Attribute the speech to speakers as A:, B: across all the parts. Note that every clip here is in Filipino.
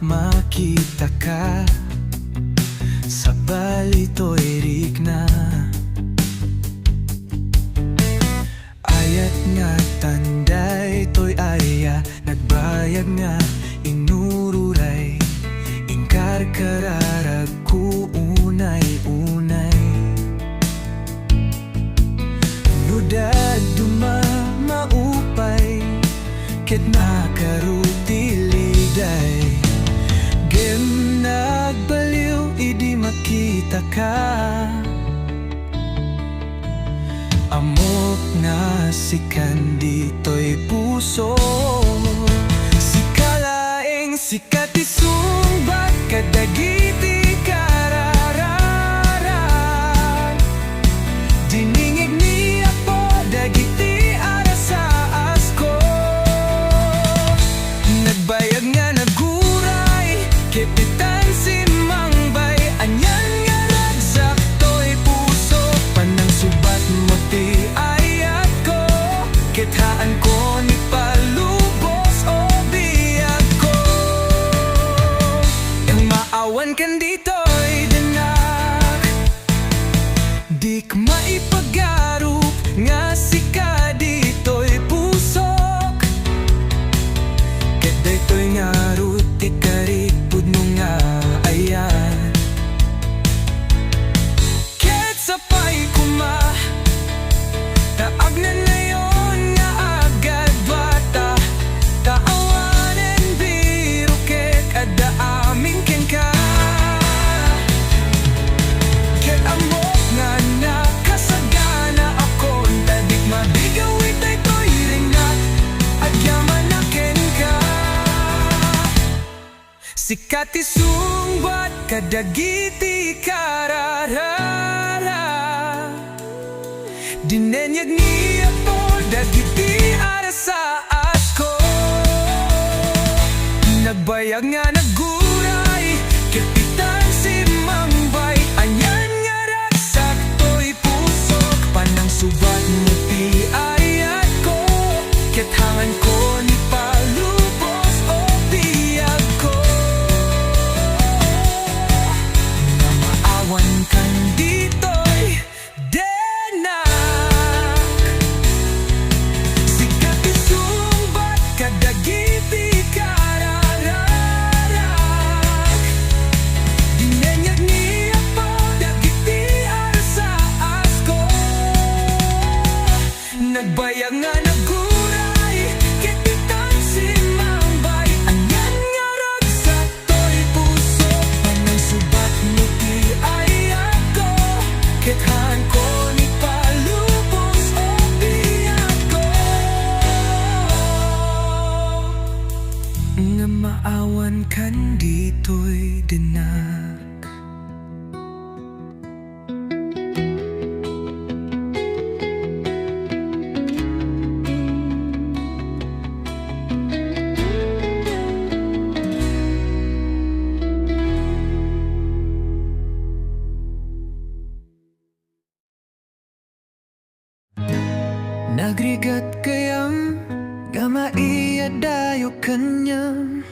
A: makita ka sa balito'y rigna. Ayat nga tanday to'y aya, nagbayag nga inururay, ingkar kararag ku unay-unay. Nudad duma maupay, ket nakarutiliday. Gem nagbaliw, idi makita ka. Amok nga sikan dito'y puso, sikalaeng sikatisumbat kadagiti karararag. Diningig niya po dagiti arasaas ko. Nagbayag nga naguray, kepitan si mangbay, anyan nga ragsak to'y puso. Panang subat mo ti ayat ko, kithaan ko ni palubos o biyag ko. Yang maawan kan dito'y dinak, dik maipagarup nga sika dito'y pusok. Ket daytoy nga ruti karipud mo nga ayan. Ket sapay kuma, taag na ngayon nga agad bata, taawanen biro ket adda aming ken ka. Ket amok nga nakasagana akon, tadik mabigawit daytoy ringat, agyaman na ken ka. Sikati sungbat kadagiti kararara, dinenyag niya po dagiti arasaas ko. Nagbayag nga naguray, kepitan si mangbay, anyan nga ragsak to'y pusok. Panang subat mo ti ayat ko, kethangan ko ni palubos o biyag ko. Na maawan kan dito'y denak, sikati sumbat kadagiti karararag. Dinenyag niya po dagiti arasaas ko. Nagbayag nga naguray, kepitan si mangbay, anyan nga ragsak to'y puso. Panang subat mo ti ayat ko, kethaan ko ni palubos o biyag ko. Nga maawan kan dito'y dinak. Nagrigat kayam nga maiyadayo kanyam,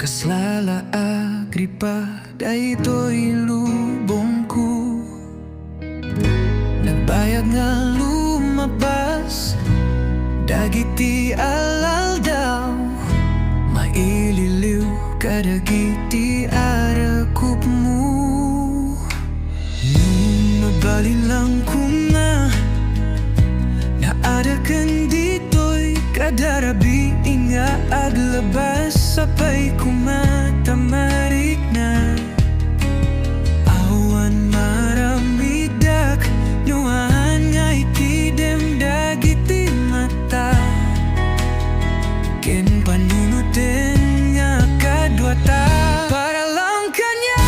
A: kaslala agripa daytoy lubong ko. Nagbayag nga lumabas dagiti alal daw, maililiw kadagiti arakup mo. Nabalilang ko nga naadakan dito'y kadarabi, nga aglabas sapay kumatamarik na. Awan maramidak, nuhan nga itidem dagiti mata, ken panunutin nga kadwata. Para lang kanya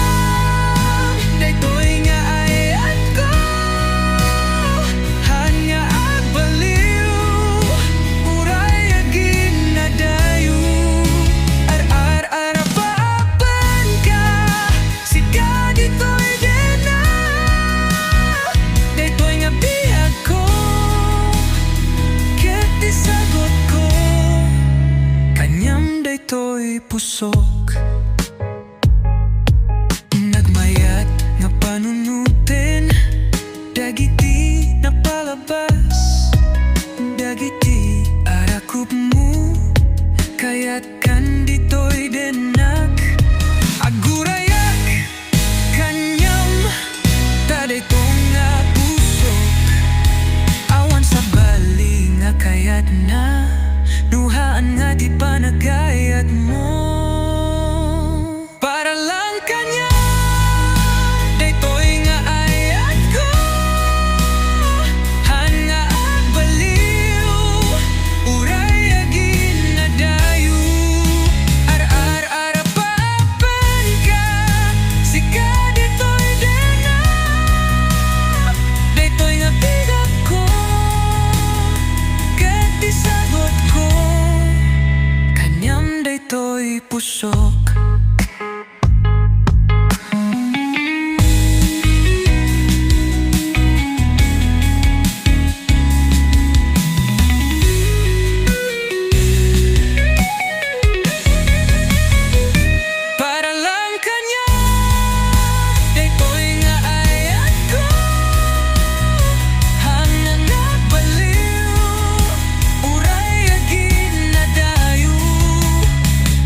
A: daytoy nga ayat ko, han nga agbaliw, uray agin na dayo. Ar-ar-arapapan ka, sika dito'y dena, daytoy nga biyag ko, ket isagot ko, kanyam daytoy daytoy pusok. Nagmayat nga panunutin, dagiti napalabas, dagiti arakup mo, kaya't kan ditoy denak. Agurayak kanyam, dayto nga pusok. Awan sa bali nga kayat na, nuhaan nga di pa nagayat mo. Para lang kanya, daytoy nga ayat ko. Han nga agbaliw, uray agin na dayo. Ar-ar-arapapan ka, sika ditoy dena. Daytoy nga bigat ko, ket di sagot ko. Kanyam daytoy pusok. Para lang kanya, daytoy nga ayat ko. Hanggang nagbaliw, uray agin na dayo.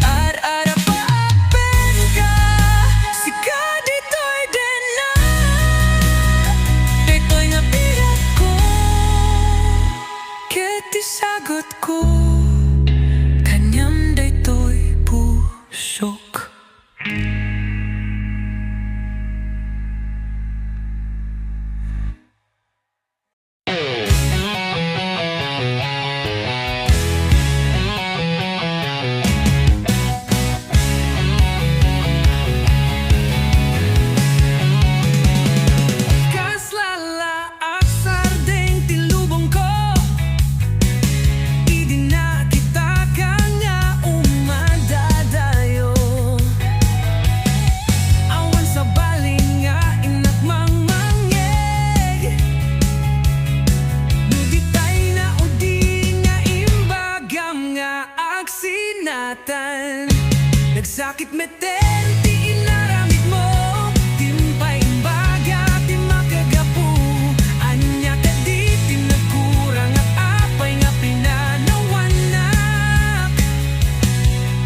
A: Ar-arapaapen ka, sika ditoy dena. Daytoy nga bigat ko, ket di sagot ko. Kanyam daytoy pusok. Kaslala aksar ding tilubong ko, idi na kita kanya umadadayo. Awan sa baling nga inagmangmangeg, dugitay na udi nga imbagam nga agsinatan. Nagsakit meten ti inaramid mo, timpay imbaga ti makagapu. Anya ka di tinagkurang at apay nga pinanawanak.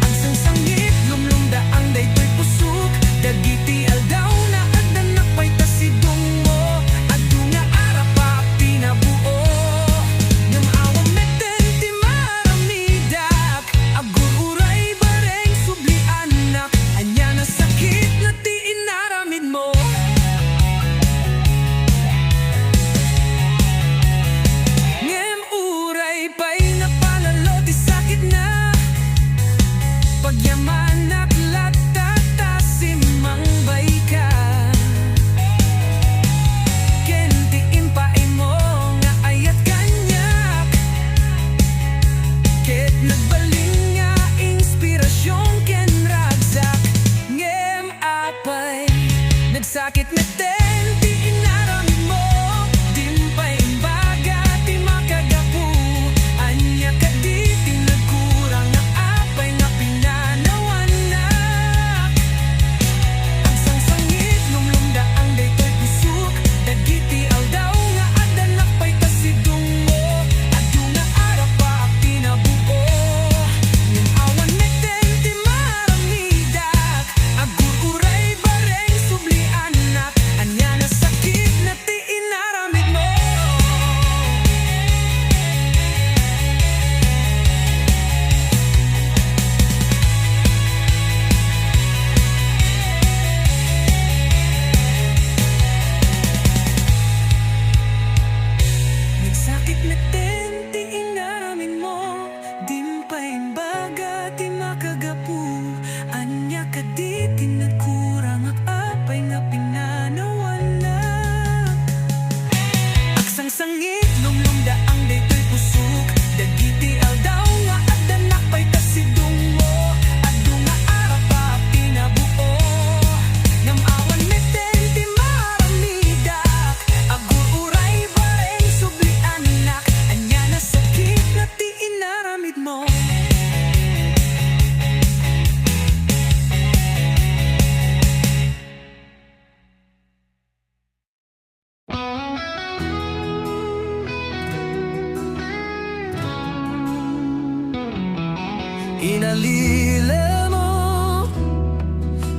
A: Ang sangsangit lumlumda ang daytoy pusok, dagiti aldaw na adanak pay tasidong mo. Adu nga arapa pinabuo, ngam awang meten ti maramidak. Agur-uray bareng subli anak, anya na sakit na ti inaramid mo. Ngem uray pa'y napalalo ti sakit na, pagyaman at latatasimang bay ka. Kenti impay mo nga ayat kanyak, ket nagbaling nga inspirasyon ken ragsak. Ngem apay nagsakit meten ti inaramid mo, dimpay imbaga ti makagapu. Anya ka di tinagkurang nga apay nga pinanawanak. Ang sangsangit lumlumda ang daytoy pusok, dagiti aldaw nga adanak pay tasidong mo. Adu nga arapa pinabuo, ngem awan meten ti maramidak. Agur-uray bareng subli anak, anya na sakit na ti inaramid mo. Nagsakit meten ti inaramid mo, dimpay imbaga ti makagapu. Anya ka di tinagkurang at apay nga pinanawanak. Agsangsangit lumlumda ang daytoy pusok, dagiti aldaw nga adanak pay tasidong mo. Adu nga arapa pinabuo, ngam awan meten ti maramidak. Agur-uray bareng subli anak, anya na sakit na ti inaramid mo. Inalile mo,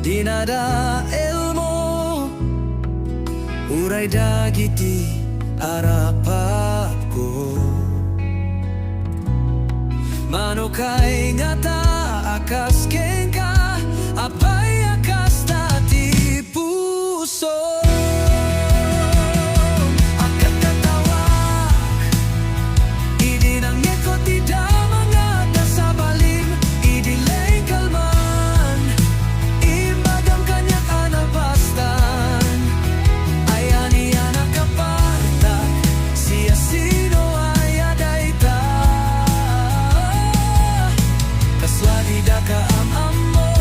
A: dinadael mo, uray dagiti arapat ko. Manukay nga ta akas kengka, apay akas tati puso. Akat katawak, idinangit ko tidak mga kasabalim, idilay kalman, imbagam kanyak anabastan. Ayani anak kaparta, siya sino ayaday ta. Kaslagi da ka am mo,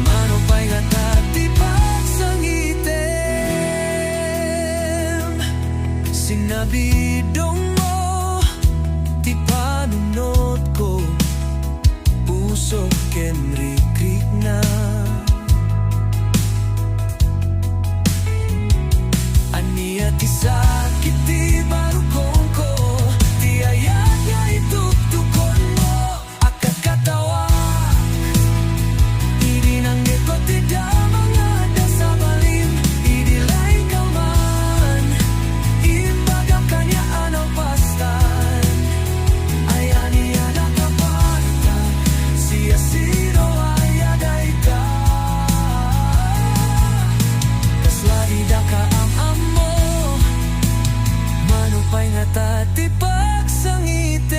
A: manupay nga tati pagsangitem. Sinabidong mo, ti panunod ko, puso kenrikrik na. Aniya ti sakit ti barukong ko, ti ayat nga itutukon mo. Akat katawa, idinanggit ko ti damang ada sa balim, idilay kalman, imbagam kanya anong pastan. Ayani anak kaparta, siya sino ayaday ka. Kaslagi da ka am mo, manupay nga tati pagsangitem.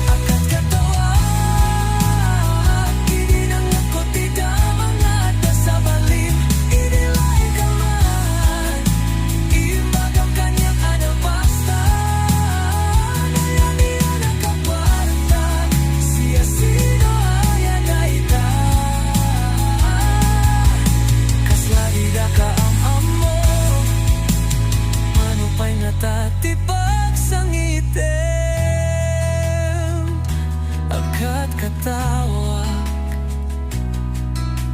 A: Akat katawa, idinanggit ko ti damang ada sa balim, idilay kalman, imbagam kanyak anabastan. Ayani anak kaparta, siya sino ayaday ta. Kaslagi da ka am mo, manupay nga tati pagsangitem. Akat katawak,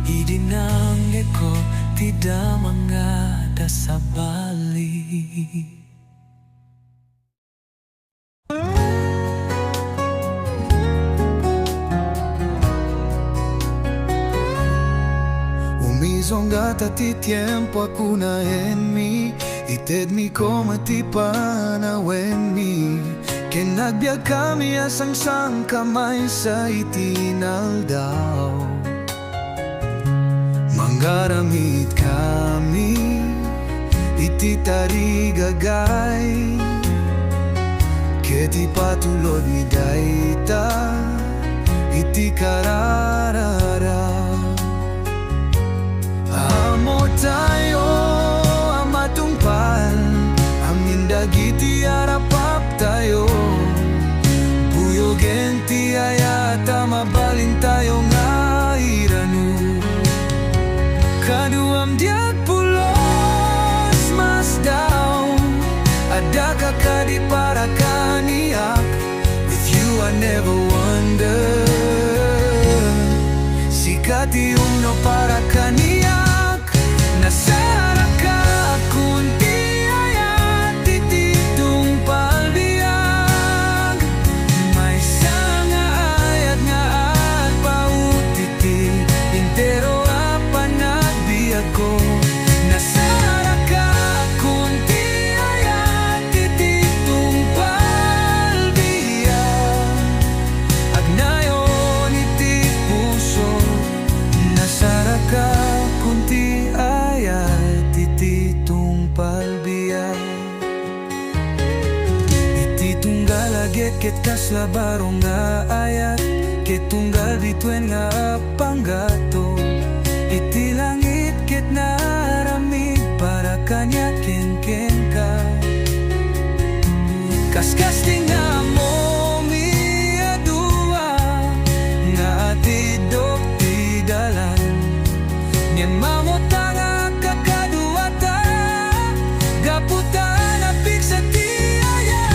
A: idinanggit ko ti damang ada sa bali.
B: Umizongata ti tiempo akuna en mi, ited mi como ti panawen mi. Que nagbiag kami asang sang kamay sa itinaldaw. Manggaramit kami, iti tarigagay. Keti patulod ni dayta, iti kararara. Amo tayo amatungpal, amin dagiti arapap tayo. Buyogen ti ayata mabalin tayo nga iranu. Kaduam diag pulos mas daw, ada kakadi para kaniak. With you I never wonder, sikati uno para kaniak. Nasara ka kunti ayat tititong palbiag. May sanga ayat nga at pautiti, intero apanagbiag ko. Nasara ka kunti ayat tititong palbiag. Agnayon iti puso, nasara ka kunti ayat tititong palbiag. Iti tunggal aget ket kaslabarong nga ayat, ket tunggal bituen nga panggato. Iti langit ket naramid para kanya ken ka. Kaskas ti nga mo miadua, nga atidok ti dalan. Nyan mamota nga kakaduata, gaputan apik sa ti ayat.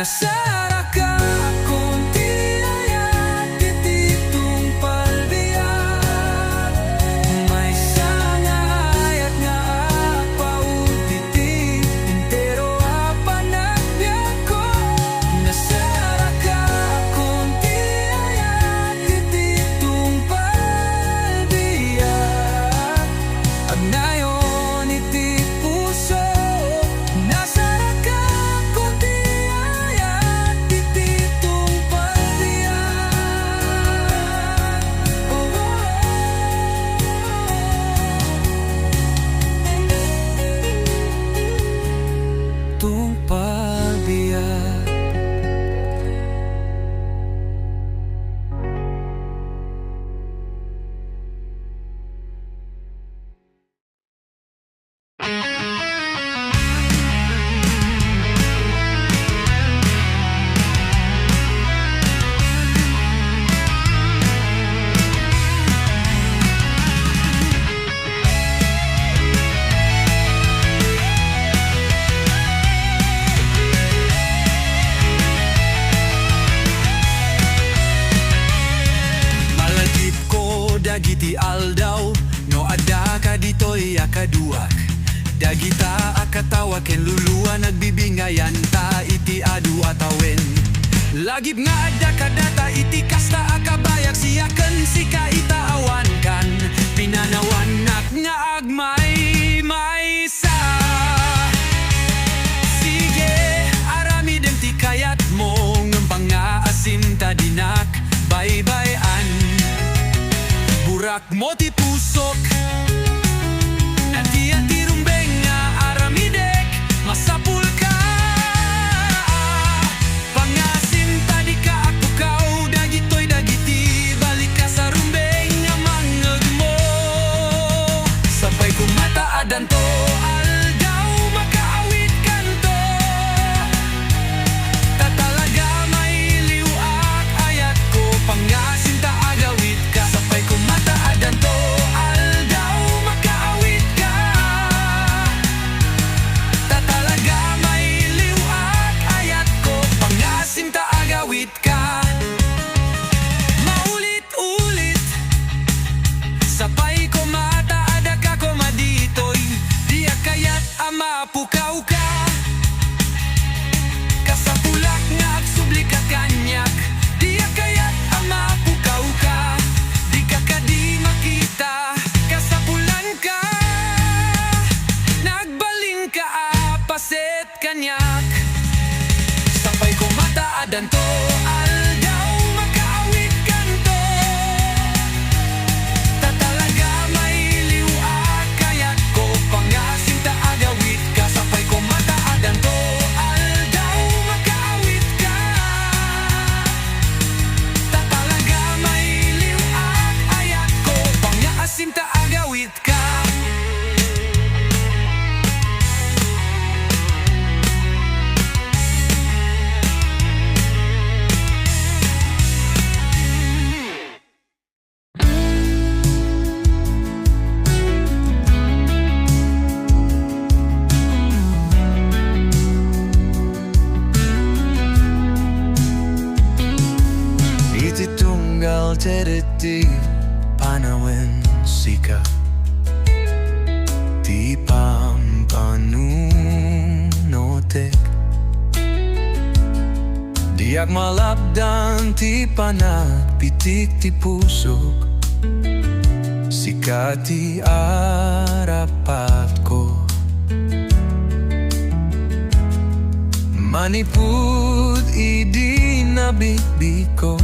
B: Nasaraka konti ayat tititong palbiyak. May sanga ayat nga pautiti intero apanagbiyak ko. Nasaraka konti ayat tititong palbiyak. Agnayon iti puso. Nasaraka konti ayat tititong palbiyak. Oh, tung palbiyak. Malagip ko dagiti aldaw, no ada ka ditoy akaduak. Dagita akatawa ken luluwa nagbibingayan ta iti adu atawen. Lagip nga ada kadata iti kasta akabayak siyaken si kaitaawan kan. Pinanawanak nga agmay maysa. Sige, aramidem ti kayat mo ngempang nga asim tadinak bye-byean. Burak mo ti pusok ati rumbeng nga aramidek masapul ka. Pangasim tadi ka ako kau dagitoy dagiti balik ka sa rumbeng nga mangeg mo. Sampai kumataadan to aldaw makaawit kanto. Tatalaga may liwak ayat ko pangasim ta agawit ka. Sampai kumataadan to aldaw makaawit ka. Tatalaga may liwak ayat ko pangasim ta agawit ka. Maulit-ulit sapay ko mataada ka ko maditoy. Di kayat ama pukaw ka. Kasapulak nga agsubli ka kanyak. Di kayat ama pukaw ka. Di ka kadi makita. Kasapulan ka. Nagbaling ka apaset kanyak. Sampai ko mataadan to aldaw makaawit kanto. Tatalaga may liwak kayat ko pangasim ta agawit ka. Sampai ko mataadan to aldaw makaawit ka. Tatalaga may liwak ayat ko pangasim ta agawit ka. Iti tunggal tereti panawin sika. Ti pampanunotek. Diak malapdan ti panagpitik ti pusok. Sika ti arapat ko. Manipud idi nabitbit ko.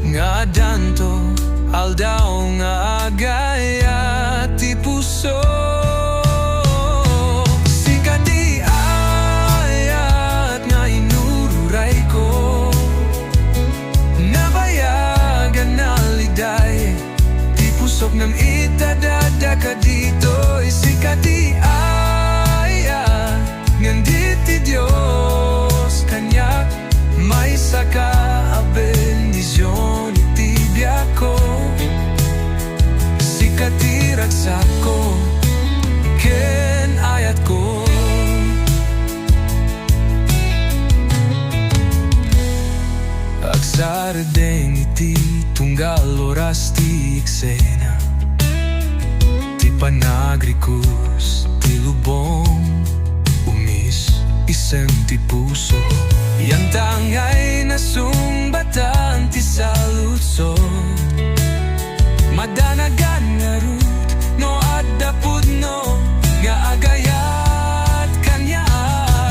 B: Nga danto aldaw nga agaya ti puso. Sika ti ayat nga inururay ko. Nabayagan na liday ti pusok ng itadada ka dito. Sika ti ayat ngandit ti Diyos kanyak. May saka a bendisyon itibya ko. Sika ti ragsak ko. bakas ti eksena, ti panagrikus, ti lubong, umis, isang ti puso. Yang tangay na sumbatan ti salutso, madanagan nga rut, no adda pudno, nga agayat kanya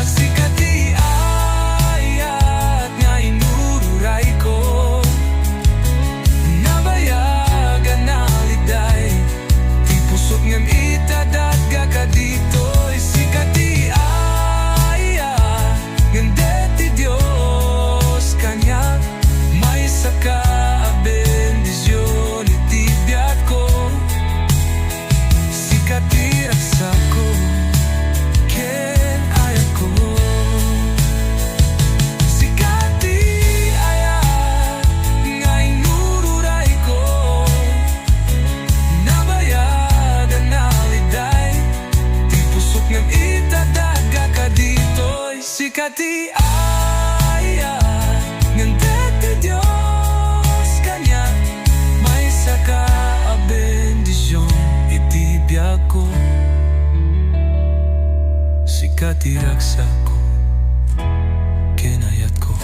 B: sikati ayat nga inururay ko. Nabayagan na liday, ti pusok ngam itadaga ka dito'y sikati ayat ngande ti Diyos kanya may saka bendisyon iti biyak ko. Sikati raksa ko ken ayat ko, sikati ayat nga inururay ko. Nabayagan na liday, ti pusok ngam itadaga ka dito'y sikati ayat ngande ti Diyos kanya may saka bendisyon iti biyak ko. Sikati raksa ko ken ayat ko.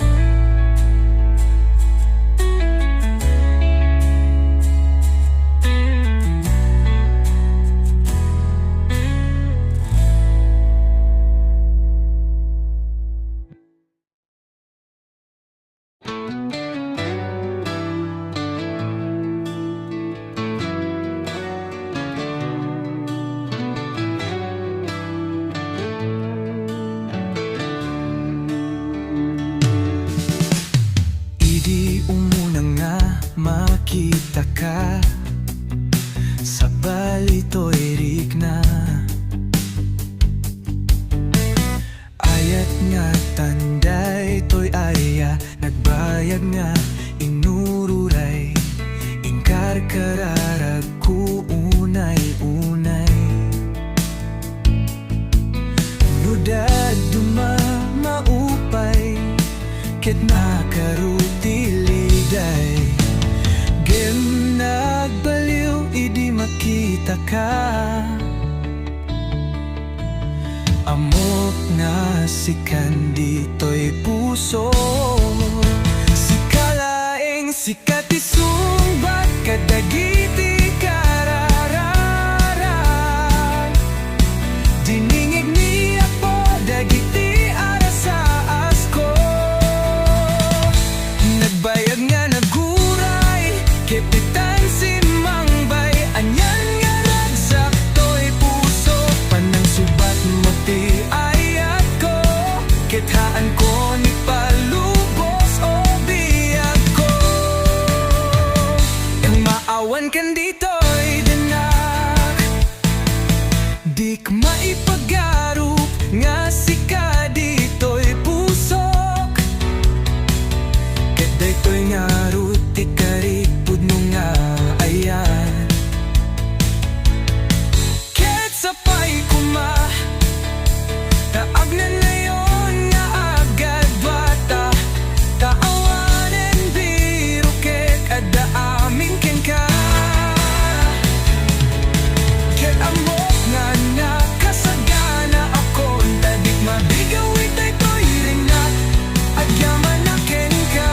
B: Idi umuna nga makita ka sa balito erik na ayat nga tanday to'y aya nagbayag nga inururay ingkar kararag ku unay-unay nudad duma maupay ket nakarutiliday gem nagbaliw idi makita ka amok nga sikan dito'y puso sikalaeng sikati sumbat kadagiti karararang diningig niya po dagiti arasaas ko. Nagbayag nga naguray kepitan si mangbay anyan nga ragsak to'y puso panang subat mo ti ayat ko kethaan ko ni palubos o biyag ko. Ang maawan kan dito'y danak dik maipagarup nga sika dito'y pusok kaday to'y nga ruti karipud mo nga ayan ket sapay kuma taag na layon nga agad bata taawanen biro ket adda amin ken ka ket amok nga nakasagana ako tadik mabigaw itay to'y ringat agyaman na ken ka.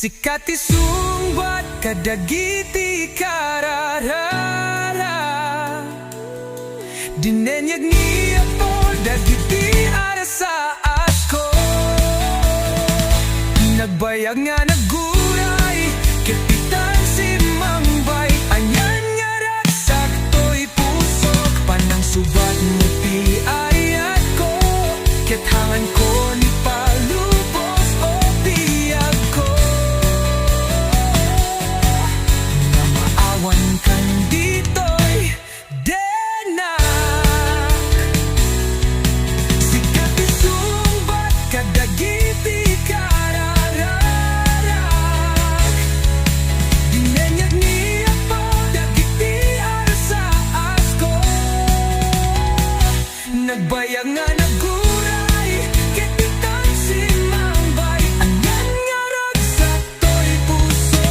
B: Sikati sungbat kadagiti kararara dinenyag niya po dagiti arasaas ko. Nagbayag nga naguray kepitan si mangbay anyan nga raksak to'y pusok panang subat mo ti ayat ko kethangan ko ni palubos o biyag ko. Na maawan kan dito'y denak sikati sumbat kadagiti karararag dinenyag niya po dagiti arasaas ko. Nagbayag nga naguray kepitan si mangbay anyan nga ragsak to'y puso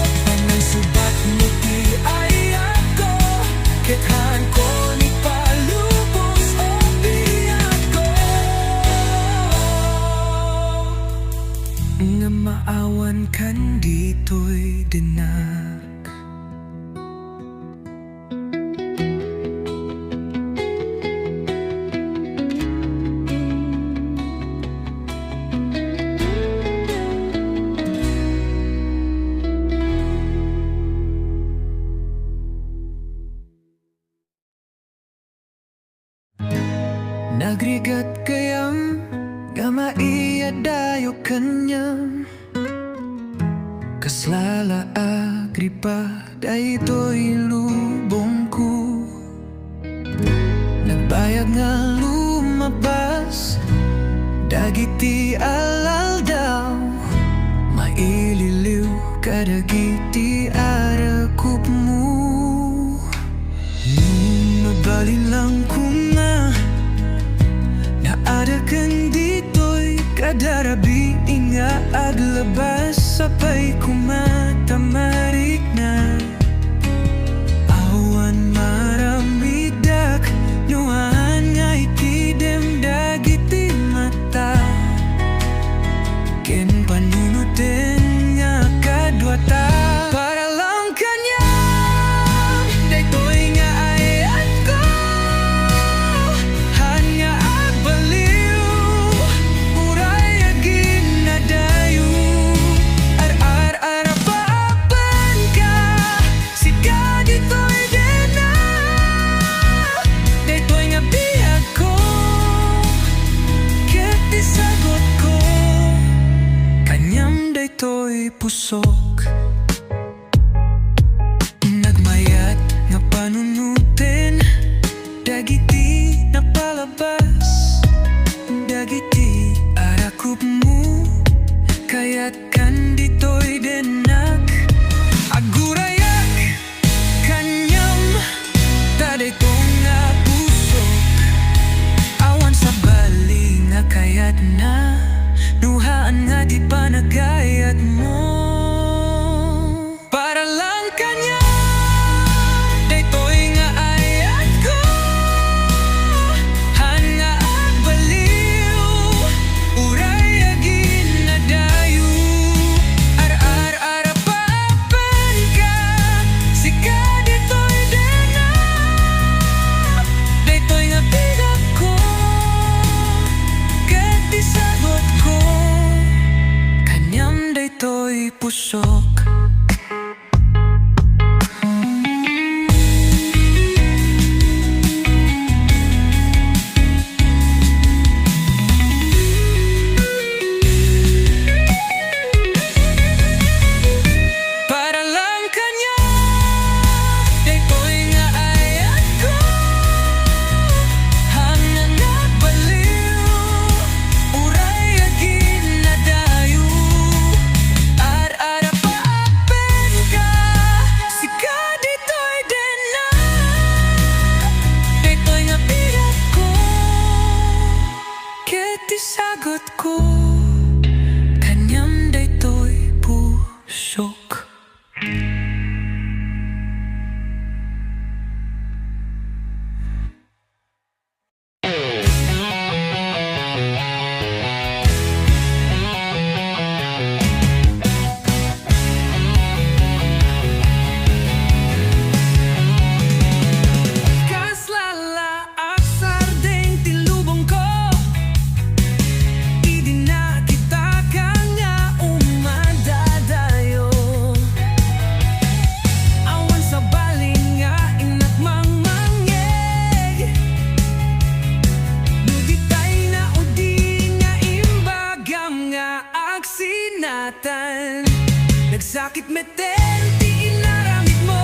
B: Nagrigat kayam Gama iya dayo kanyam Kaslala agripa Daytoy lubongku Nagbayag nga lumabas Dagiti alal daw Maililiw kadagiti arakop mo Nabali lang ko nga Naada kan dito'y kadarabi Inga aglabas Sapay kumatamarik na Awan maramidak Nuhan nga ikidem dagiti mata Ken panunutin nga kadwata Para lang kanya Daytoy nga ayat ko Han nga agbaliw Uray agin na dayo Ar-ar-arapapan ka Sika dito'y dena Daytoy nga biyag ko Ket isagot ko Kanyam daytoy pusok Nagmayat nga panunutin Dagiti napalabas Dagiti arakop mo Kaya't kan dito'y denak Agurayak Kanyam Dadayto nga pusok Awan sa bali nga kayat na Nuhaan nga di pa nagayat mo Para lang kanya Daytoy nga ayat ko Han nga agbaliw Uray agin na dayo Ar-ar-arapapan ka Sika dito'y dena Daytoy nga bigat ko Ket isagot ko Kanyam daytoy pusok Para lang kanya Daytoy nga ayat ko Hanggang nagbaliw Uray agin na dayo Ar-arapaapen ka Sika dito'y dena Daytoy nga bigat ko Ket isagot ko Kanyam daytoy pusok Kaslala aksar ding tilubong ko Idi na kita kanya umadadayo Awan sa baling nga inat mangmangeg Nuditay na udi nga imbagam nga agsinatan Nagsakit meten ti inaramid mo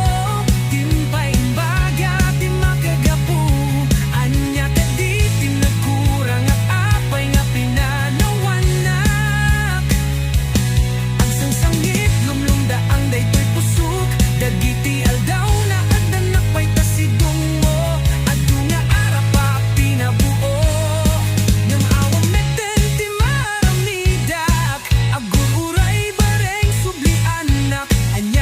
B: Timpay imbaga ti makagapu Anya ka di ti nagkurang at apay nga pinanawanak Ang sangsangit lumlumdaang daytoy pusok Dagiti aldaw na adanak pa'y tasidong mo Adu nga arapa pinabuo Ngam awang meten ti maramidak Agur uray bareng sublianak Anya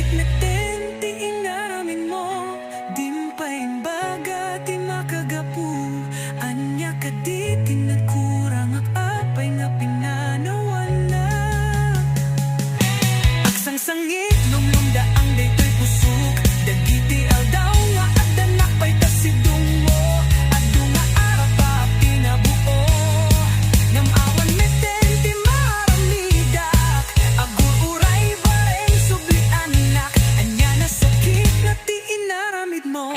B: sakit na tenti inaramin mo. Dimpay imbaga ti makagapu. Anya ka di tinagkurang ak apay nga pinanawan na. Aksang sangit lumlumda ang daytoy pusok. Dagiti aldaw nga at danak pay tasidong mo. Adu nga arapa pinabuo. Ngamawan meten ti maramidak. Agur uray bareng subli anak. Anya na sakit na ti inaramid mo.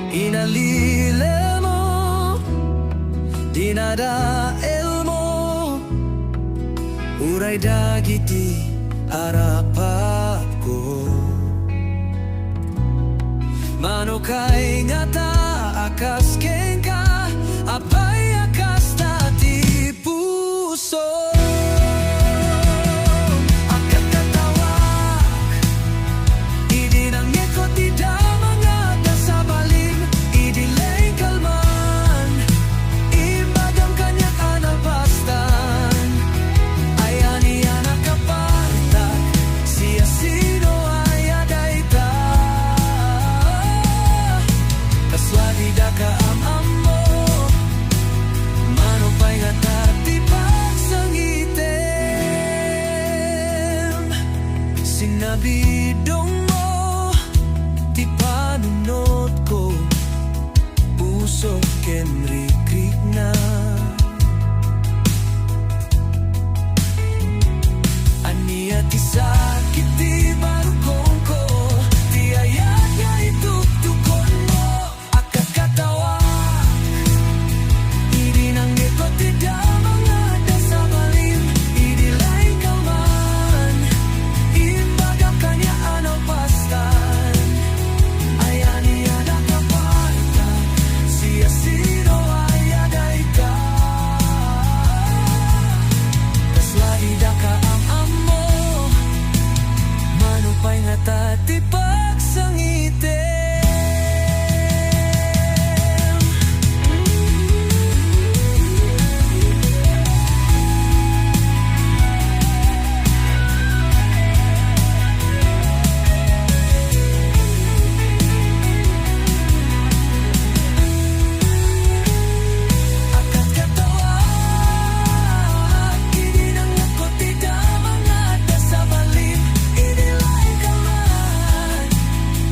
B: Inalile mo, dinadael mo, uray dagiti arapat ko. Manukay nga ta akas ken ka, apay akas tati puso. Akat katawak, idinangit ko ti damang sa balim. Idilay kalman, ibagam kanyak anabastan. Ayani anak kapartak, siya sino ayaday ta. Kaswadi da ka am mo, manupay nga tati pagsangitem. Sinabidong mo, ti panunod ko. Puso ken rikrik na. Ania ti sakit ti barukong ko. Ti ayat nga ituktukon mo. Akat katawa, idinanggit ko ti damang ada sa balim. Idilay kalman, imbagam kanya anaw pastan. Ayani anak kapartak, siya sino ayaday ka. Kaswadi da ka am mo, manupay nga tati pagsangitem. Akat katawa, idinanggit ko ti damang ada sa balim. Idilay kalman,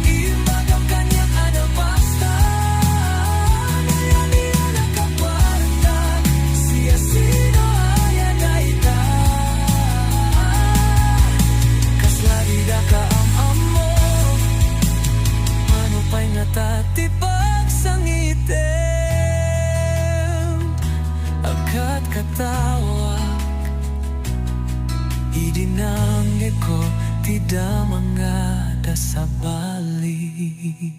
B: ibagam kanyak anabastan. Ayani anak kapartak, siya sino ayaday ta. Kaswadi da ka am mo, manupay nga tati pagsangitem. Akat katawak, idinanggit ko ti damang ada sa bali.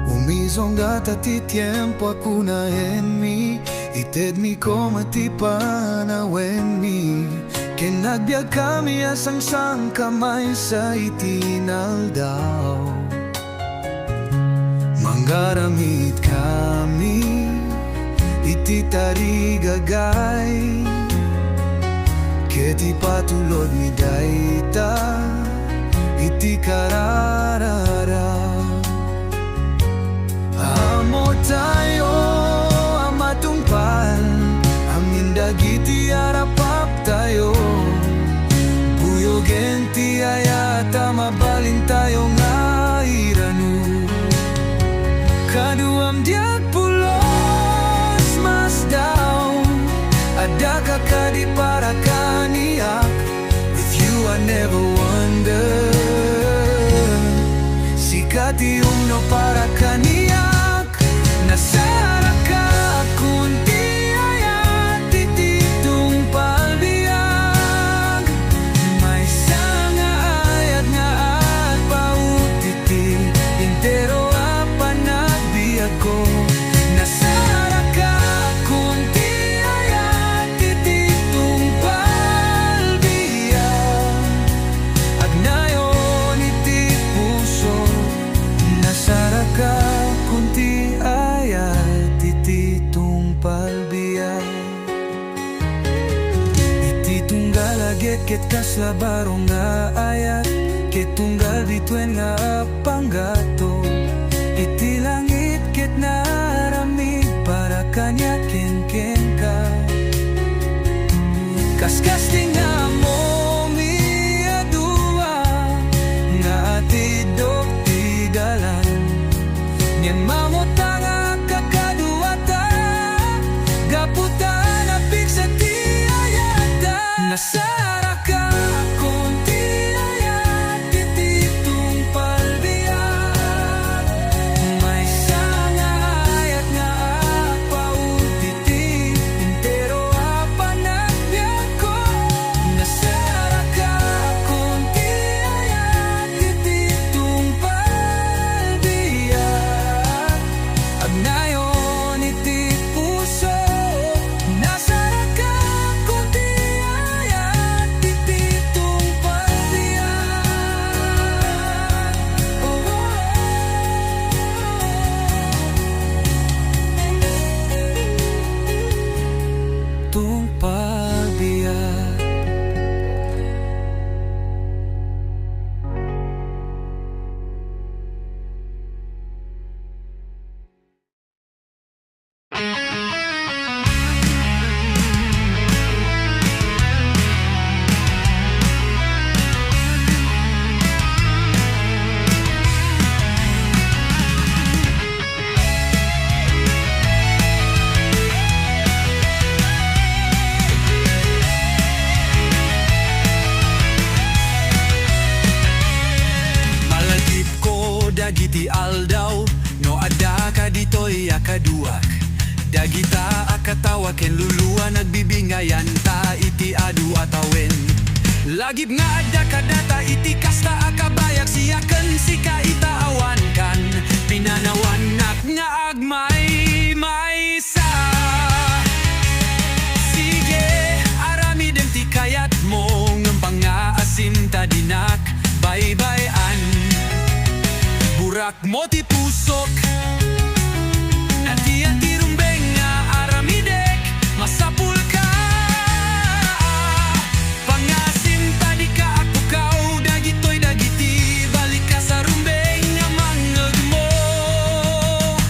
B: Umizongata ti tiempo akuna en mi, ited mi como ti panawen mi. Ken nagbiag kami asang sang kamay sa itinaldaw. Manggaramit kami, iti tarigagay. Keti patulod mi dayta, iti kararara. Amo tayo amatungpal, amin dagiti arapap tayo. Buyogen ti ayata mabalin tayo nga iranu. Kaduam diag pulos mas daw, ada kakadi para kaniak. With you I never wonder, sikati umno para kaniak. Nasara ka kunti ayat tititong palbiag. May sanga ayat nga at pautiti, intero apan nagbiag ko. Nasara ket kasla barong nga ayat ket tunggal bituen nga panggato iti langit ket naramid para kanya ken ka kaskas tinga mo miadua nga atidok ti dalan nyen mamotanga kakaduata gaputan apik sa ti ayata nasara ka konti ayat tititong palbiyak may sanga ayat nga apaul titi intero apanagbiyak ko nasara ka konti ayat tititong palbiyak agnayon iti puso nasara ka konti ayat tititong palbiyak tung palbiyak Malatip ko dagiti aldaw no adda ka ditoy akaduak dagita akatawa ken luluwa nagbibingayan ta iti adu atawen lagib nga adda kadata iti kasta akabayak siyaken si kaitaawan kan pinanawanak nga agmay maysa sige aramiden ti kayat mo ngempang nga asim tadinak bye-byean burak mo ti pusok ati-ati rumbeng nga aramidek masapul ka pangasim tadi ka akukaw dagitoy dagiti balik ka sa rumbeng nga mangeg mo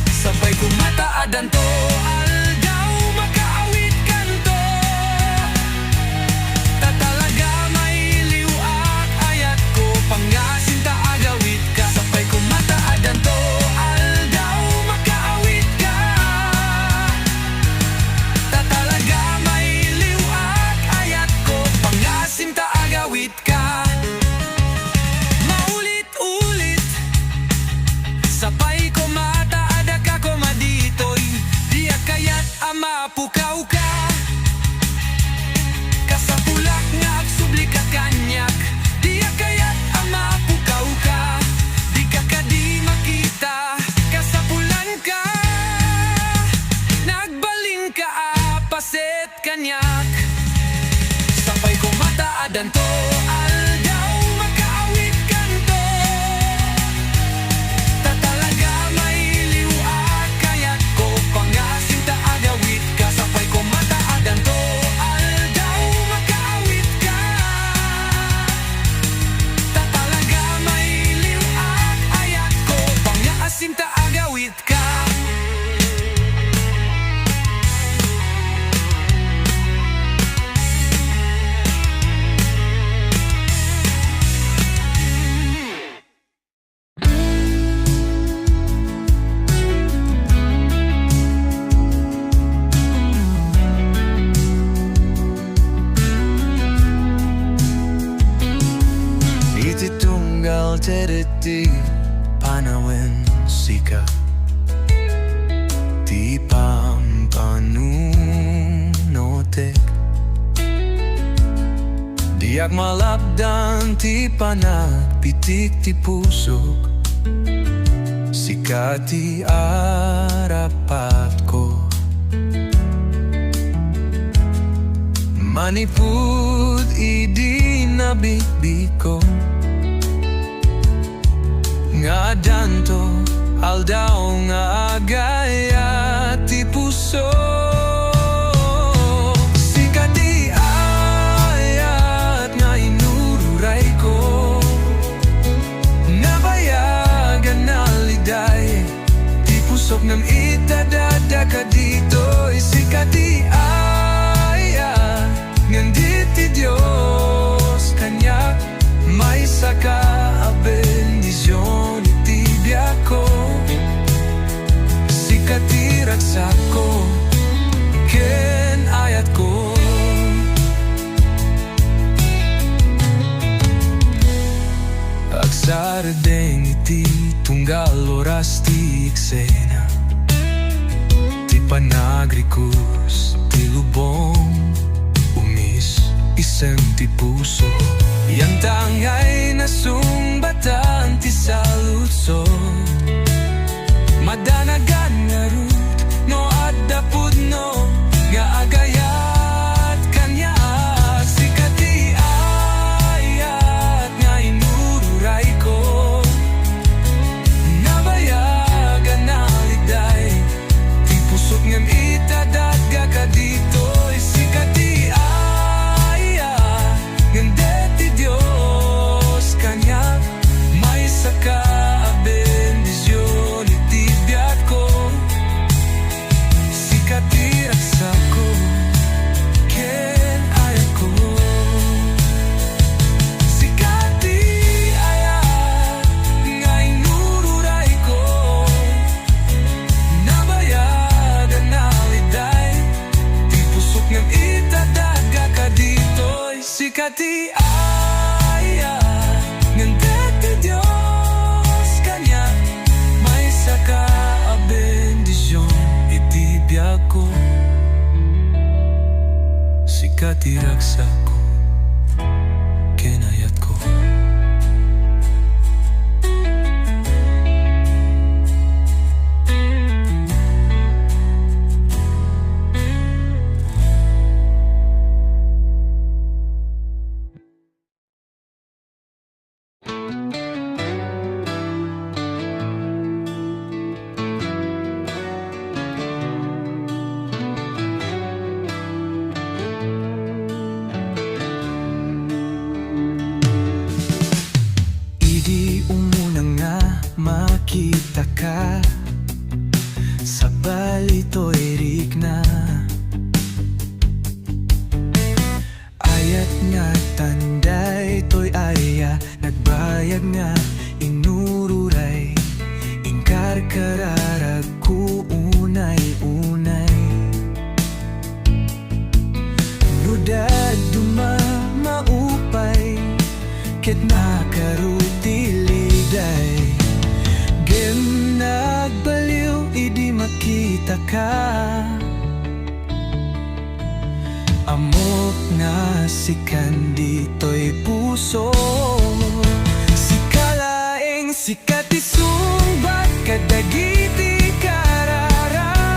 B: sampai kumataadan to aldaw makaawit kanto tatalaga may liwak ayat ko pangasim ta agawit ka sampai kumataadan to aldaw makaawit ka tatalaga may liwak ayat ko pangasim ta agawit ka maulit-ulit sapay ko mataada ka ko maditoy di kayat ama pukaw ka kasapulak nga agsubli ka kanyak di kayat ama pukaw ka di ka kadi makita kasapulan ka nagbaling ka apaset kanyak sampai ko mataadan to aldaw makaawit kanto tatalaga may liwak kayat ko pangasim ta agawit ka sampai ko mataadan to aldaw makaawit ka tatalaga may liwak ayat ko pangasim ta agawit ka iti tunggal tereti panawen sika ti pampanunotek diak malapdan ti panagpitik ti pusok sika ti arapat ko manipud idi nabitbit ko nga danto aldaw nga agaya ti puso sika ti ayat nga ardeng iti tunggal oras ti eksena, ti panagrikus ti lubong, umis isem ti puso. Yang tangay na sumbatan ti salutso, madanagan nga rut no adda pudno nga agayat kanya. Sikati ayat nga inururay ko, nabayagan na liday ti pusok ngem itadaga ka ditoy. Sikati ayat ngende ti Dios kanya, may saka bendisyon iti biat ko. Sikati raksa ko ken ayat ko, sikati ayat nga inururay ko, nabayagan na liday ti pusok ngem itadaga ka ditoy. Sikati ayat ngende ti Dios kanya, may saka bendisyon iti biag ko. Sikati raksa ko ken ayat ko. Idi umuna nga makita ka sa balito erik na, ayat nga tanday toy aya, nagbayag nga inururay, ingkar kararag ku unay-unay. Nudad duma maupay ket nakarutiliday, gem nagbaliw idi makita ka, amok nga sikan ditoy puso. Sikalaeng sikati sumbat kadagiti karararan,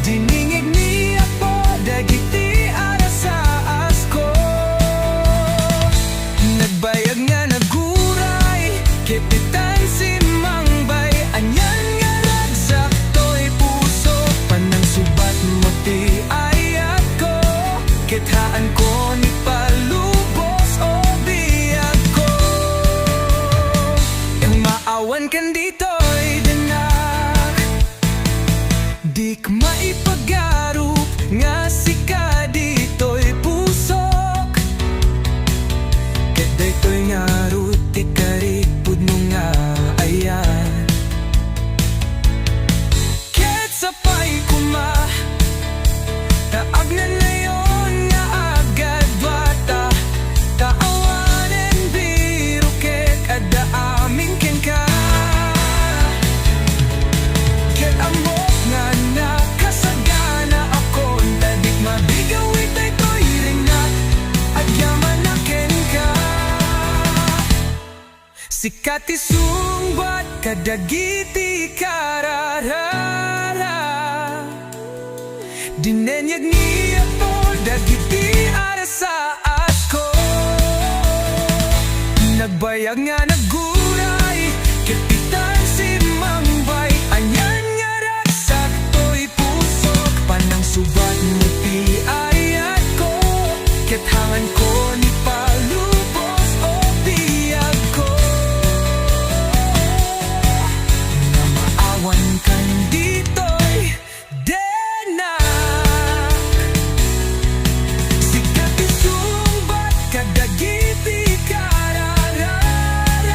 B: diningig ni apo dagiti arasaas ko. Nagbayag nga naguray kepitan si mangbay, anyan nga ragsak to'y puso, panang subat mo ti ayat ko, kithaan ko ni palubos o biyag ko. Yung maawan kan dito'y dinak, dik maipagarup nga sika dito'y pusok, ket daytoy nga rut ti karipud no nga ayan. Ket sapay kuma taag na layon nga agad bata, taawanen biro ket adda aming ken ka, ket amok nga nakasagana ako, tadik mabigawit daytoy ringat at yaman na ken ka. Sikati sumbat kadagiti kararara, dinenyag niya po dagiti arasaas ko. Nagbayag nga naguray kepitan si mangbay, anyan nga ragsak to'y pusok, panang subat mo ti ayat ko, kethangan ko ni palubos o biyag ko. Na maawan kan dito'y denak, sikati sumbat kadagiti kararara,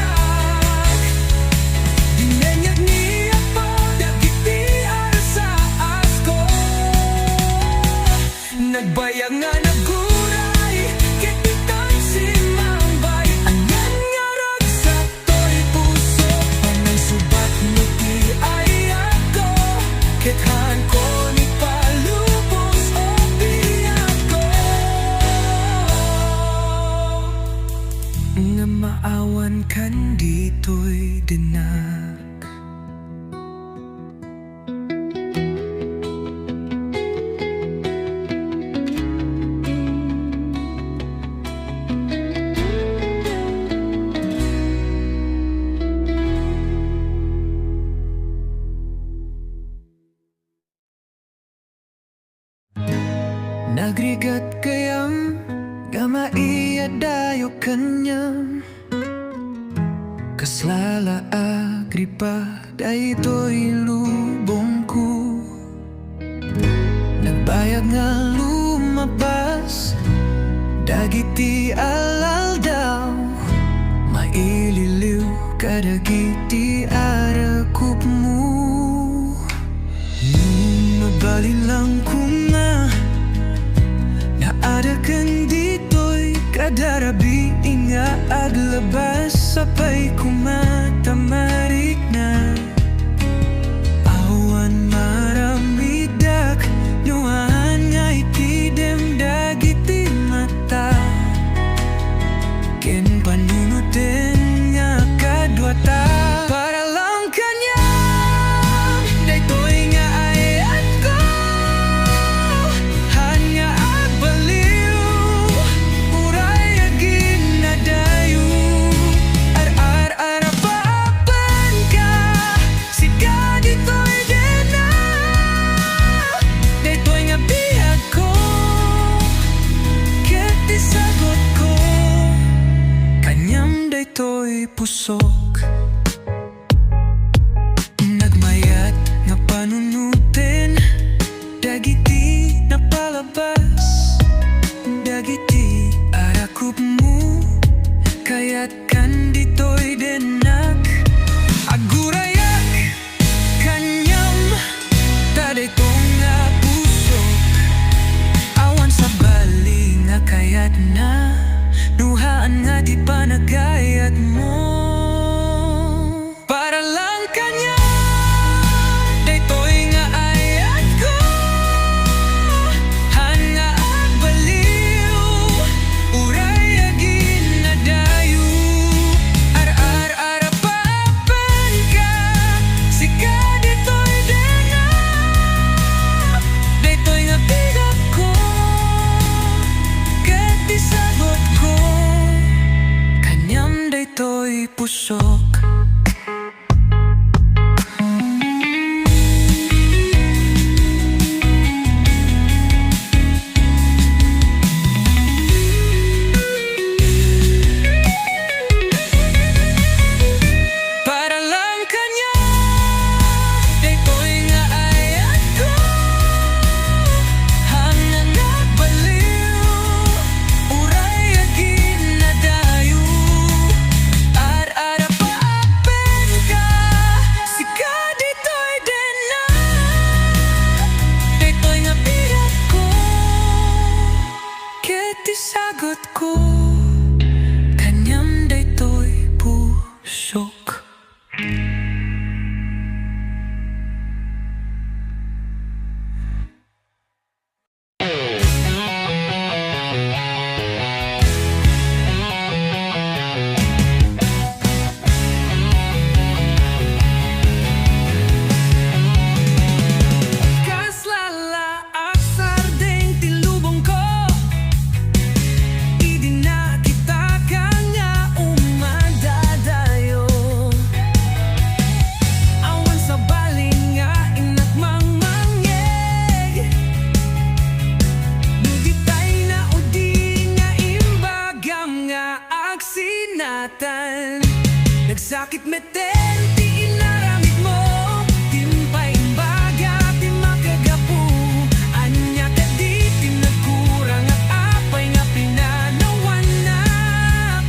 B: Nagrigat kayam Gama iya dayo kanyam Kaslala agripa Daytoy lubongku Nagbayag nga lumabas Dagiti alal daw Maililiw kadagiti arakop mo Mabalilang ko nga Naada kang dito'y kadarabi Inga aglabas sapay kumatamarik na Awan maramidak Nuhan nga itidem dagiti mata Ken panunutin nga kadwata Para lang kanya Daytoy nga ayat ko Han nga agbaliw Uray agin na dayo Ar-ar-arapapan ka Sika dito'y dena Daytoy nga bihag ko Ket isagot ko Kanyam daytoy pusok Nagmayat nga panunutin Dagiti napalabas Dagiti arakop mo Kaya't kan dito'y denak Agurayak Kanyam Tadaytong nga pusok Awan sa bali nga kayat na Nuhaan nga di panagayat mo Para lang kanya Daytoy nga ayat ko Han nga agbaliw Uray agin na dayo Ar-ar-arapapan ka Sika dito'y dena Daytoy nga bigak ko Ket isagot ko Kanyam daytoy pusok Para lang kanya Daytoy nga ayat ko Hanggang nagbaliw Uray agin na dayo Ar-arapaapen ka Sika dito'y dena Daytoy nga bigat ko Ket isagot ko Kanyam daytoy pusok Kaslala aksar ding tilubong ko Idi na kita kanya umadadayo Awan sa baling nga inagmangmangeg Nugitay na udi nga imbagam nga agsinatan Nagsakit meten ti inaramid mo Timpay imbaga ti makagapu Anya ka di tinagkurang at apay nga pinanawanak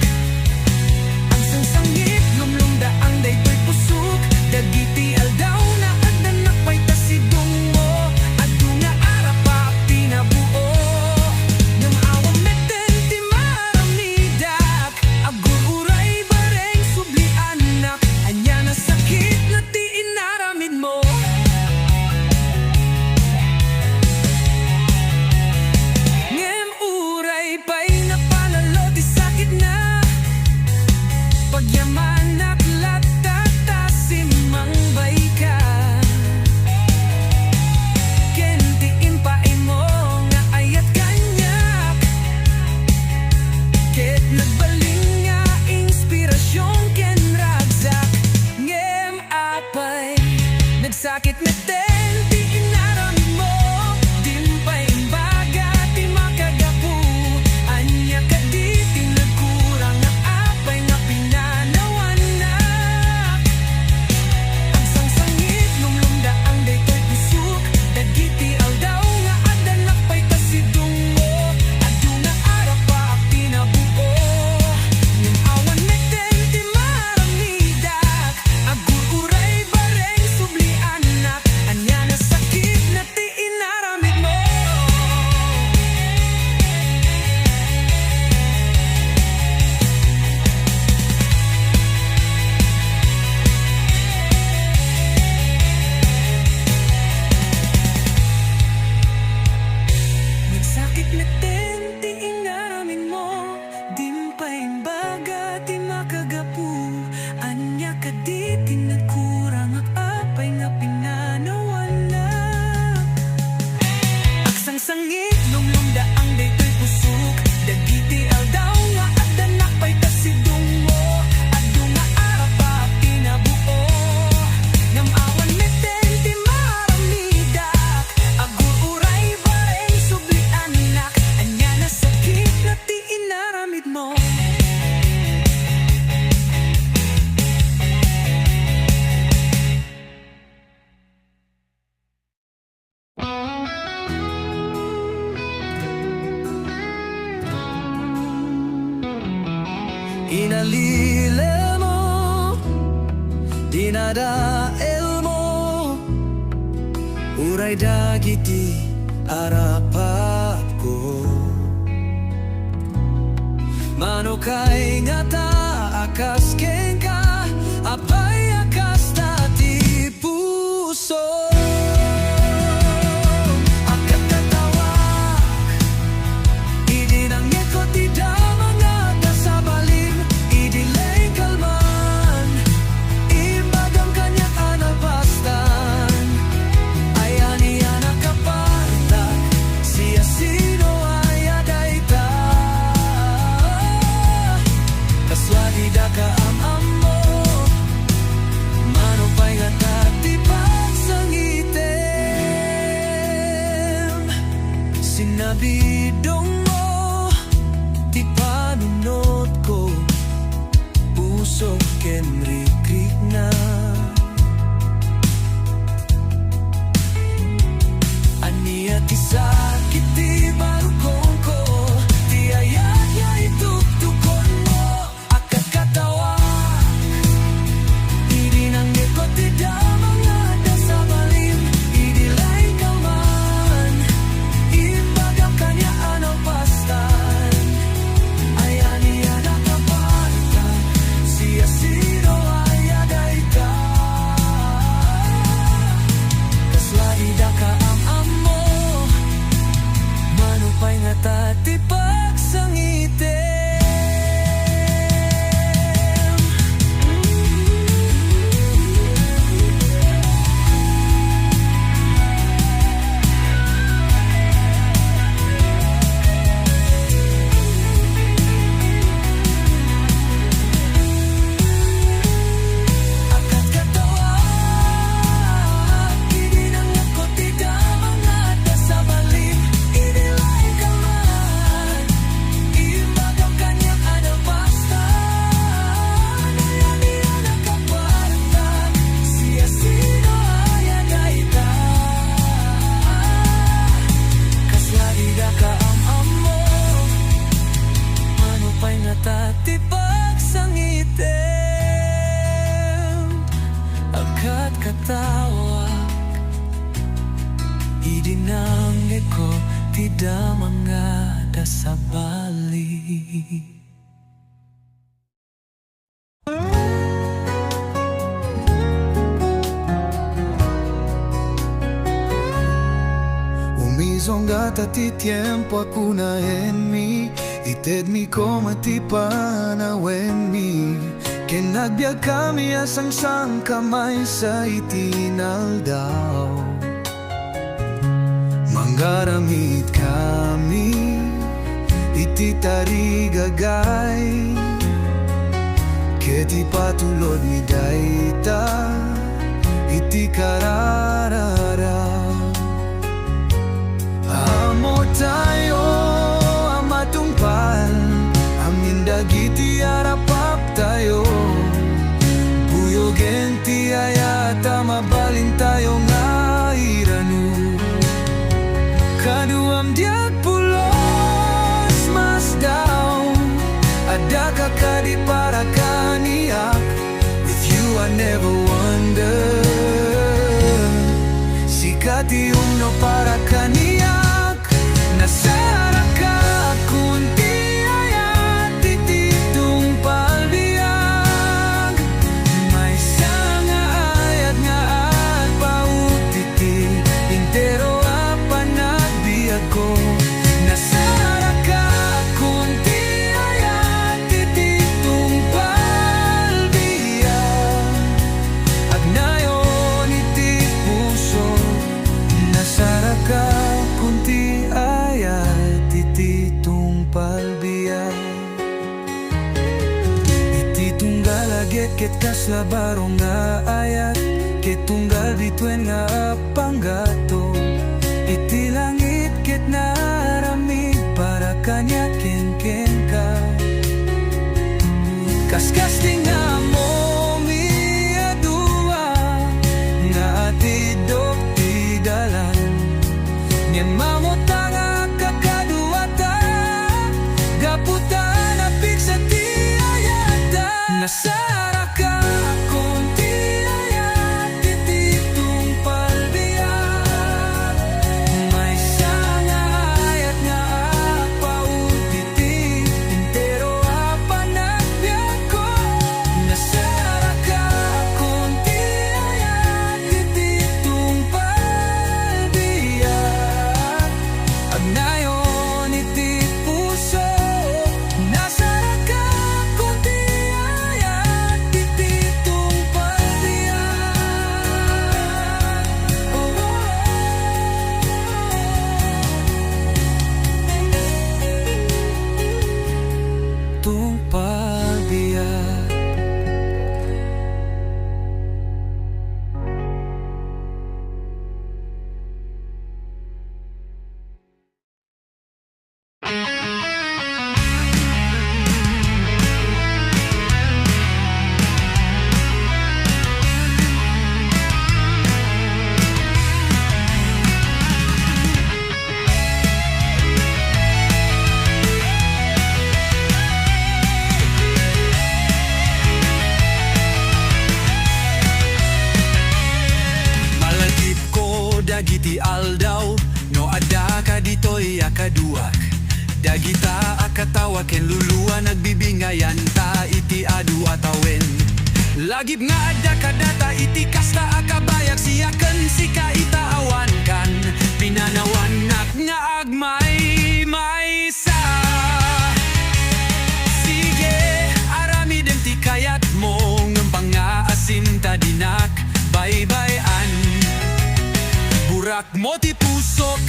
B: Ang sangsangit lumlumda ang daytoy pusok Dagiti aldaw na adanak pa'y tasidong mo Adu nga arapa pinabuo Nang awang meten ti maramidak Agur-uray bareng subli anak Anya na sakit na ti inaramid mo Ngem uray pa'y napalalo ti sakit na Pagyamanak latata simang bay ka Ken ti impay mo nga ayat kanyak Ket nagbaling nga inspirasyon ken ragsak Ngem apay nagsakit meten ti inaramid mo Dimpay imbaga ti Inalile mo, dinadael mo, uray dagiti arapat ko. Mano kay ngata akas kenka, apay akas tati puso. Akat katawak, idinangit ko tida mga kasabalim, idilay kalman, imbagam kanyak anabastan. Ayan iyan akapartak, siya sino ayaday ta. Kaswadi da ka am mo, mano pa'y ngatati pagsangitem. Sinabidong mo, ti panunod ko, puso kenrikrik na. Aniya ti sakit ti barukong ko, ti ayaya ituktukon mo. Akat katawak, idinanggit ko ti damang nga sa balim, idilay ka man, imbagam kanya ano pastan. Ayan iyan akaparta, siya sino ayaday ka. Kaswadi da ka am mo, mano pa'y ngatati pagsangitem. Akat katawak, idinanggit ko ti damang nga sa balim, idilay ka man, imbagam kanyak anabastan. Ayan iyan akaparta, siya sino ayaday ta. Kaswadi da ka am mo, mano pa'y ngatati pagsangitem. Akat katawak, idinanggit ko ti damang nga sa balim. Umizongata ti tiempo akuna en mi, ited mi como ti panawen mi. Kinagbiag kami asang sang kamay sa itinaldaw. Manggaramit kami, iti tarigagay, keti patulod mi dayta, iti karararaw. Amo tayo amatungpal, amin dagiti arapap tayo. Buyogen ti ayata mabalin tayo nga iranu. Kaduam diag pulos mas down, ada kakadi para kaniak. With you I never wonder, sikati umno para kaniak. Nasara ka kunti ayat tititong palbiag, may sanga ayat nga at pautiti, intero apanagbiag ko. Nasara ka kunti ayat tititong palbiag, agnayon iti puso. Nasara ka kunti ayat tititong palbiag, ititunggal agit ket kasla barong nga ayat, ketunggal bituen nga apanggato, iti langit ket naramid para kanya ken ka. Kaskas ti nga mo miadua, nga atidok ti dalan, nyen mamota nga kakaduata, gaputan apik sa ti ayat. dagiti aldaw no ada ka ditoy akaduak. Dagita akatawa ken luluwa nagbibingayan ta iti adu atawen. Lagib nga ada kadata iti kasta akabayak siyaken si kaitaawan kan. Pinanawanak nga agmay maysa. Sige arami dem ti kayat mo ngempang nga asim tadinak bye-byean. Burak mo ti pusok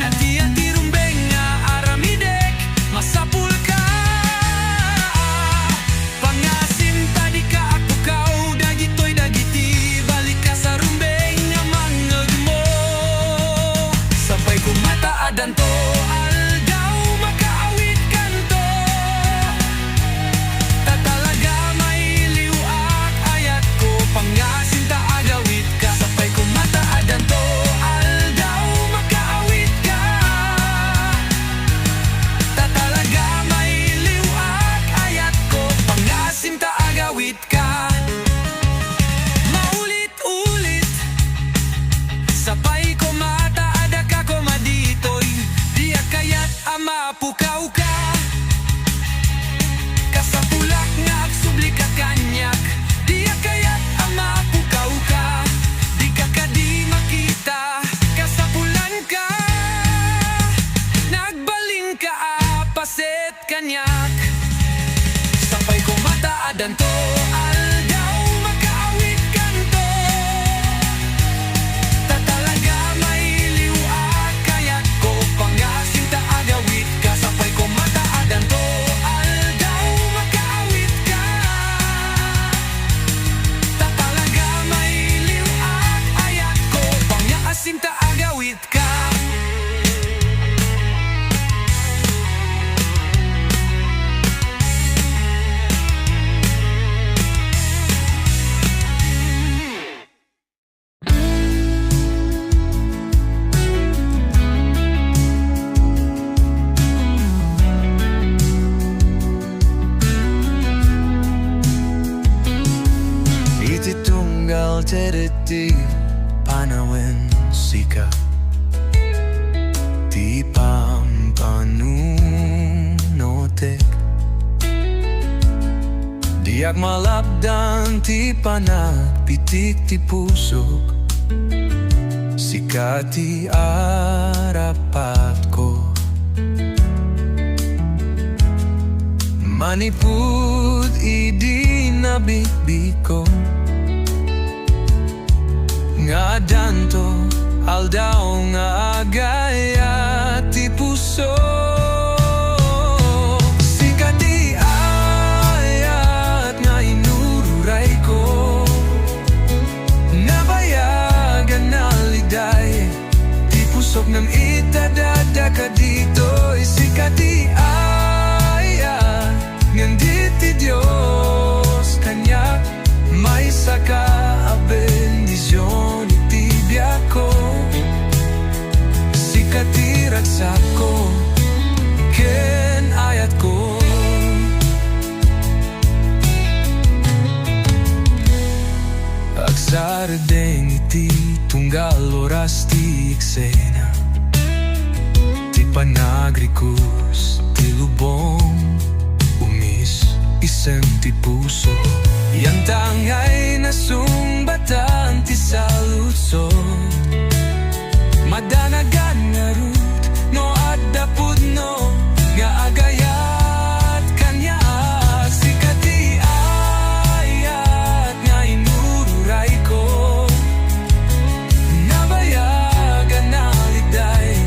B: ati-ati rumbeng nga aramidek masapul ka. Pangasim tadi ka akukaw dagitoy dagiti balik ka sa rumbeng nga mangeg mo. Sabay kumataadan to aldaw makaawit kanto. Tatalaga may liwak ayat ko pangasim ta agawit ka. Sabay kumataadan to aldaw makaawit ka. Tatalaga may liwak ayat ko pangasim ta agawit ka. Maulit-ulit sabay kumataada ka kumaditoy di kayat ama pukaw ka. Kasapulak nga agsubli ka kanyak di kayat ama pukaw ka. Di ka kadi makita kasapulan ka. Nagbaling ka apaset kanyak. Sabay kumataadan to aldaw makaawit kanto. Tatalaga may liwak kayat ko pangasim ta agawit ka. Sabay kumataadan to aldaw makaawit ka. Tatalaga may liwak ayat ko pangasim ta agawit ka. Iti tunggal tereti panawin sika. Ti pampanunotek. Diak malapdan ti panagpitik ti pusok. Sika ti arapat ko. Manipud idi nabibiko. Nga danto aldaw nga agaya ti puso. Sika ti ayat nga inururay ko. Nabayagan na liday ti pusok ng itadada ka dito. Sika ti ayat ngandi ti Diyos kanyak. May saka a bendisyon itibya ko. Sikatirat sako ken ayat ko. Agsardeng iti tunggal oras ti eksena. Ti panagrikus ti lubong umis isem ti puso. Yan tangay nasumbatan ti salutso. Madanagan nga rut no adapud no nga agayat kanya. Sikati ayat nga inururay ko. Nabayagan na liday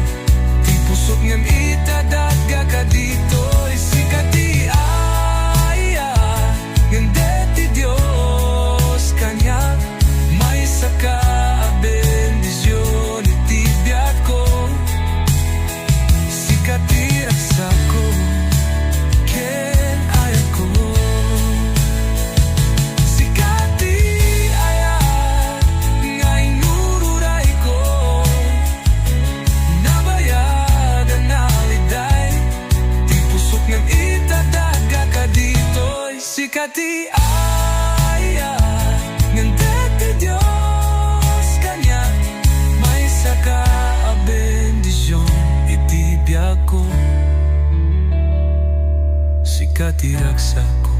B: ti pusok ngam itadadga ka dito. Sikati ayat ngande ti Diyos kanya. iti ragsako.